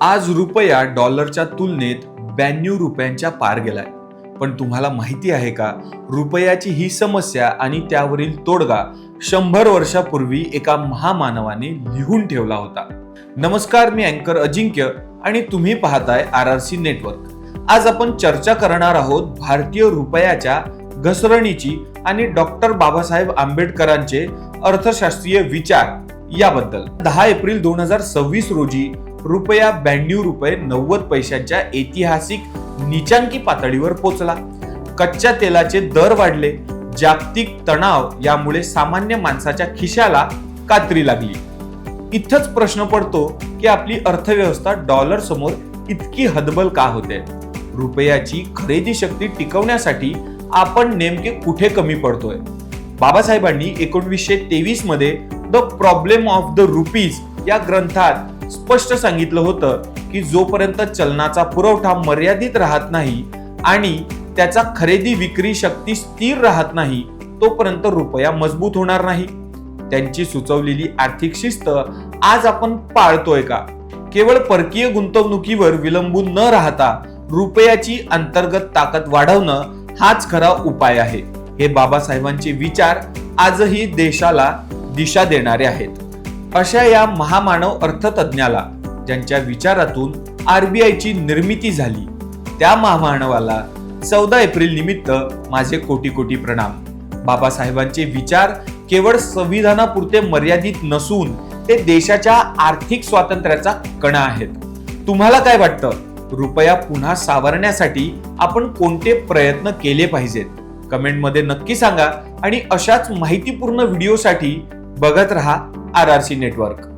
आज रुपया डॉलरच्या तुलनेत 92 रुपयांच्या पार गेलाय. पण तुम्हाला माहिती आहे का, रुपयाची ही समस्या आणि त्यावरील तोडगा 100 वर्षापूर्वी एका महामानवाने लिहून ठेवला होता. नमस्कार, मी अँकर अजिंक्य आणि तुम्ही पाहताय RRC नेटवर्क. आज आपण चर्चा करणार आहोत भारतीय रुपयाच्या घसरणीची आणि डॉक्टर बाबासाहेब आंबेडकरांचे अर्थशास्त्रीय विचार याबद्दल. 10 एप्रिल 2026 रोजी रुपया 92 रुपये 90 पैशांच्या ऐतिहासिक नीचांकी पातळीवर पोहोचला. कच्च्या तेलाचे दर वाढले, जागतिक तणाव यामुळे सामान्य माणसाच्या खिशाला कात्री लागली. इथंच प्रश्न पडतो की आपली अर्थव्यवस्था डॉलर समोर इतकी हतबल का होते? रुपयाची खरेदी शक्ती टिकवण्यासाठी आपण नेमके कुठे कमी पडतोय? बाबासाहेबांनी 1923 मध्ये the problem of the rupees या ग्रंथात स्पष्ट सांगितलं होतं की जोपर्यंत चलनाचा पुरवठा मर्यादित राहत नाही आणि त्याचा खरेदी विक्री शक्ती स्थिर राहत नाही, तोपर्यंत रुपया मजबूत होणार नाही. त्यांची सुचवलेली आर्थिक शिस्त आज आपण पाळतोय का? केवळ परकीय गुंतवणुकीवर विलंबून न राहता रुपयाची अंतर्गत ताकद वाढवणं हाच खरा उपाय आहे. हे बाबासाहेबांचे विचार आजही देशाला दिशा देणारे आहेत. अशा या महामानव अर्थतज्ञाला, ज्यांच्या विचारातून RBI ची निर्मिती झाली, त्या महामानवाला 14 एप्रिल निमित्त माझे कोटी कोटी प्रणाम. बाबासाहेबांचे विचार केवळ संविधानापुरते मर्यादित नसून ते देशाच्या आर्थिक स्वातंत्र्याचा कणा आहेत. तुम्हाला काय वाटतं? रुपया पुन्हा सावरण्यासाठी आपण कोणते प्रयत्न केले पाहिजेत? कमेंटमध्ये नक्की सांगा आणि अशाच माहितीपूर्ण व्हिडिओसाठी बघत रहा RRC नेटवर्क.